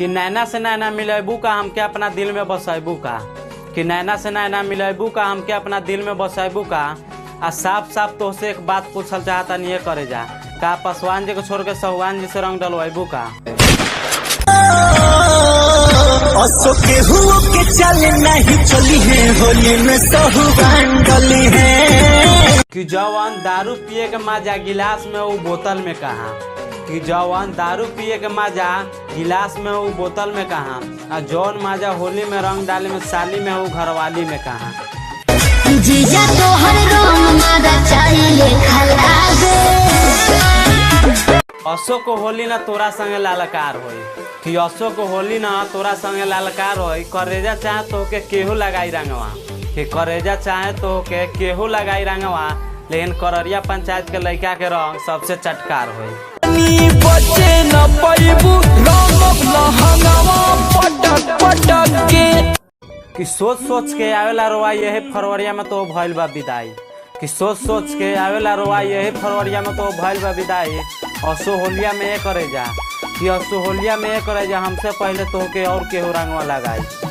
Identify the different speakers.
Speaker 1: कि नैना से नैना मिलेबू का हमके अपना दिल में बसेबू का, कि नैना से नैना मिलेबू का हमके अपना दिल में बसेबू का। आ साफ साफ तो से एक बात पूछल चाहता नहीं करे जा का पासवान जी को छोड़ के सहुआन जी से रंग डलवाबू का।
Speaker 2: के चल नहीं चली है होली में सहुआन डली है।
Speaker 1: कि जवान दारू पिए के मजा गिलास में वो बोतल में कहा, कि जवान दारू पिए के मजा गिलास में वो बोतल में कहा। और जौन मजा होली में रंग डाले में साली में वो घरवाली में कहा।
Speaker 3: जीजा तो हर रंग मारा चाहिए खलाबे।
Speaker 1: असो को होली ना तोरा संगे लालकार होई, कि असो को होली ना तोरा संगे लालकार होई। करेजा चाहे तो के केहू लगाई रंगवा, कि करेजा चाहे तो के केहू लगाई रंगवा। लेकिन कररिया पंचायत के लड़का के रंग सबसे चटकार होई।
Speaker 2: बचे न पैबू रंग लहंगावा पटक पटक के।
Speaker 1: कि सोच सोच के आवेला रोआ यही फरवरिया में तो भइल बा विदाई, कि सोच सोच के आवेला रोआ यही फरवरिया में तो भइल बा विदाई। असो होलिया में ये करे जा, कि असो होलिया में ये करे जा हमसे पहले तो के और केहू रंगवा लगाई।